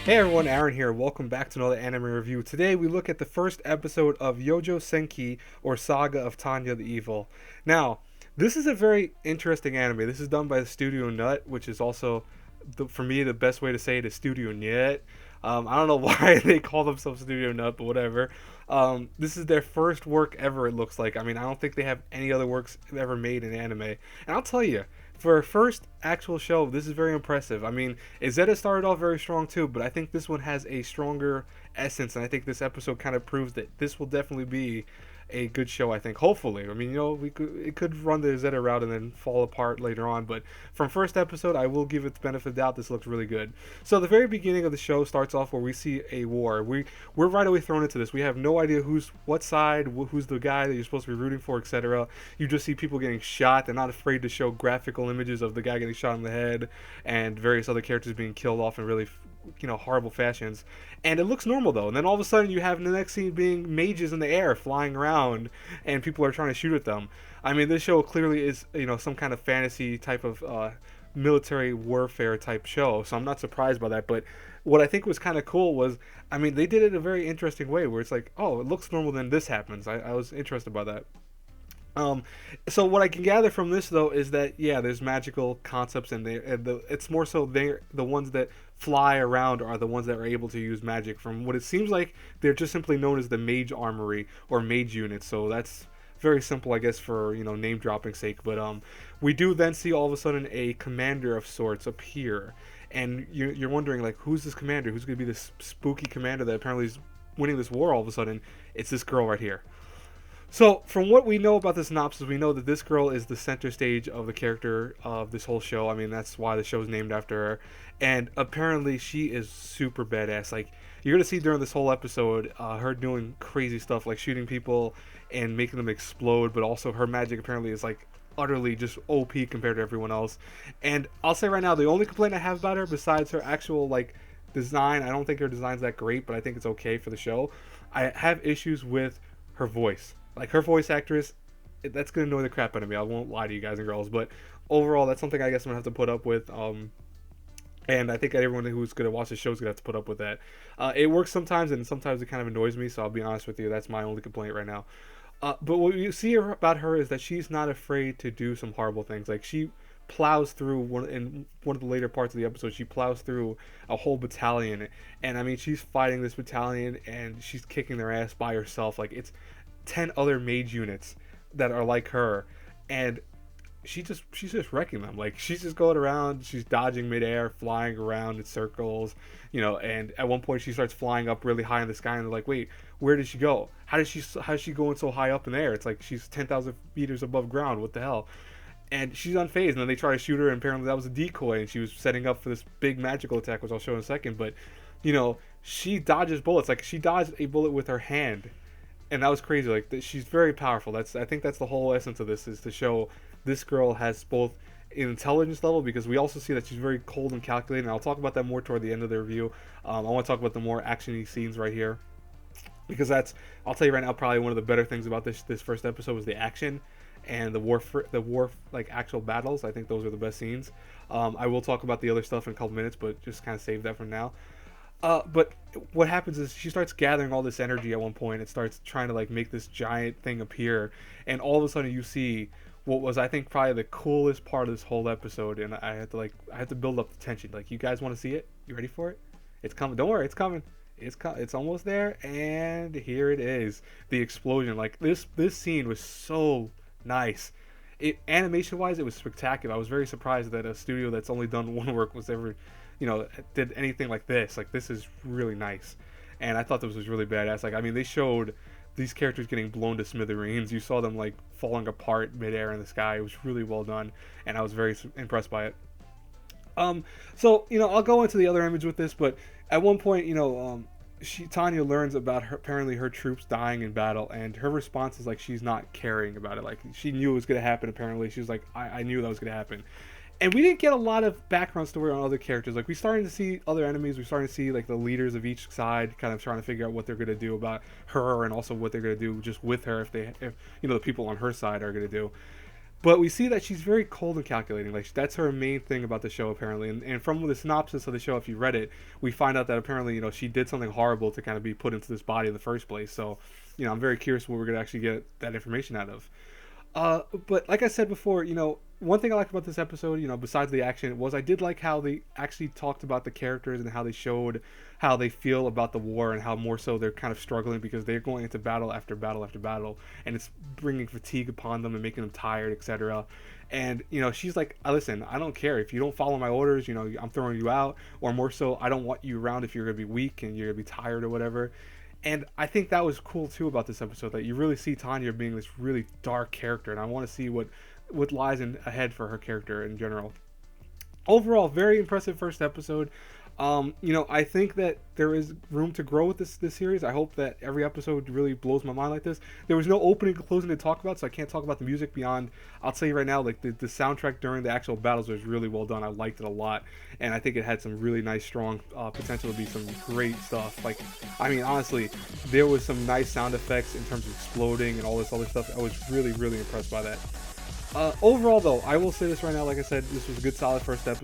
Hey everyone, Aaron here. Welcome back to another anime review. Today we look at the first episode of Youjo Senki, or Saga of Tanya the Evil. Now, this is a very interesting anime. This is done by the Studio Nut, which is also, for me, the best way to say it is Studio Nut. I don't know why they call themselves Studio Nut, but whatever. This is their first work ever, it looks like. I mean, I don't think they have any other works ever made in anime. And I'll tell you, for a first actual show, this is very impressive. I mean, Izetta started off very strong too, but I think this one has a stronger essence, and I think this episode kind of proves that this will definitely be a good show. I think, hopefully. I mean, it could run the Izetta route and then fall apart later on, but from first episode, I will give it the benefit of the doubt. This looks really good. So the very beginning of the show starts off where we see a war. We're right away thrown into this. We have no idea who's what side, who's the guy that you're supposed to be rooting for, etc. You just see people getting shot. They're not afraid to show graphical images of the guy getting shot in the head and various other characters being killed off in really horrible fashions, and it looks normal though. And then all of a sudden you have the next scene being mages in the air flying around and people are trying to shoot at them. I mean, this show clearly is some kind of fantasy type of military warfare type show, so I'm not surprised by that. But what I think was kind of cool was, I mean, they did it in a very interesting way where it's like, oh, it looks normal, then this happens. I was interested by that. um, so what I can gather from this though is that, yeah, there's magical concepts in there. And it's more so they're the ones that fly around are the ones that are able to use magic. From what it seems like, they're just simply known as the Mage Armory or Mage Unit. So that's very simple, I guess, for name dropping sake. But we do then see all of a sudden a commander of sorts appear, and you're wondering, like, who's this commander? Who's going to be this spooky commander that apparently is winning this war all of a sudden? It's this girl right here. So, from what we know about the synopsis, we know that this girl is the center stage of the character of this whole show. I mean, that's why the show is named after her. And apparently, she is super badass. Like, you're going to see during this whole episode her doing crazy stuff, like shooting people and making them explode. But also, her magic apparently is like utterly just OP compared to everyone else. And I'll say right now, the only complaint I have about her, besides her actual, like, design, I don't think her design's that great, but I think it's okay for the show. I have issues with her voice. Like, her voice actress, that's gonna annoy the crap out of me. I won't lie to you guys and girls, but overall, that's something I guess I'm gonna have to put up with. And I think everyone who's gonna watch the show is gonna have to put up with that. It works sometimes, and sometimes it kind of annoys me. So I'll be honest with you, that's my only complaint right now. But what you see about her is that she's not afraid to do some horrible things. Like, she plows through in one of the later parts of the episode. She plows through a whole battalion, and I mean, she's fighting this battalion, and she's kicking their ass by herself. Like, it's 10 other mage units that are like her, and she's just wrecking them. Like, she's just going around, she's dodging midair, flying around in circles, and at one point she starts flying up really high in the sky, and they're like, wait, where did she go? How's she going so high up in the air? It's like she's 10,000 meters above ground. What the hell? And she's unfazed, and then they try to shoot her, and apparently that was a decoy, and she was setting up for this big magical attack, which I'll show in a second. But she dodges bullets. Like, she dodged a bullet with her hand, and that was crazy. Like, she's very powerful. I think that's the whole essence of this, is to show this girl has both an intelligence level, because we also see that she's very cold and calculating. And I'll talk about that more toward the end of the review. I want to talk about the more actiony scenes right here, because I'll tell you right now, probably one of the better things about this first episode was the action and the war like actual battles. I think those are the best scenes. I will talk about the other stuff in a couple minutes, but just kind of save that for now. But what happens is she starts gathering all this energy at one point and starts trying to, like, make this giant thing appear, and all of a sudden you see what was, I think, probably the coolest part of this whole episode. And I had to build up the tension. Like, you guys want to see it? You ready for it? It's coming. Don't worry, it's coming. It's almost there, and here it is. The explosion. Like, this scene was so nice. Animation wise, it was spectacular. I was very surprised that a studio that's only done one work was ever did anything like this. Like, this is really nice, and I thought this was really badass. Like, I mean, they showed these characters getting blown to smithereens. You saw them, like, falling apart midair in the sky. It was really well done, and I was very impressed by it. So I'll go into the other image with this, but at one point, Tanya learns about apparently her troops dying in battle, and her response is like she's not caring about it. Like, she knew it was gonna happen. Apparently, she was like, I knew that was gonna happen. And we didn't get a lot of background story on other characters. Like, we starting to see other enemies. We're starting to see, like, the leaders of each side kind of trying to figure out what they're gonna do about her, and also what they're gonna do just with her if the people on her side are gonna do. But we see that she's very cold and calculating. Like that's her main thing about the show, apparently. And from the synopsis of the show, if you read it, we find out that apparently, she did something horrible to kind of be put into this body in the first place. So, I'm very curious what we're gonna actually get that information out of. But like I said before, one thing I liked about this episode, besides the action, was I did like how they actually talked about the characters and how they showed how they feel about the war and how more so they're kind of struggling because they're going into battle after battle after battle, and it's bringing fatigue upon them and making them tired, etc. And she's like, listen, I don't care if you don't follow my orders. I'm throwing you out, or more so, I don't want you around if you're gonna be weak and you're gonna be tired or whatever. And I think that was cool too about this episode, that you really see Tanya being this really dark character, and I want to see what lies ahead for her character in general. Overall, very impressive first episode. I think that there is room to grow with this series. I hope that every episode really blows my mind like this. There was no opening and closing to talk about, so I can't talk about the music beyond. I'll tell you right now, like the soundtrack during the actual battles was really well done. I liked it a lot, and I think it had some really nice, strong potential to be some great stuff. Like, I mean, honestly, there was some nice sound effects in terms of exploding and all this other stuff. I was really, really impressed by that. Overall, though, I will say this right now. Like I said, this was a good, solid first episode.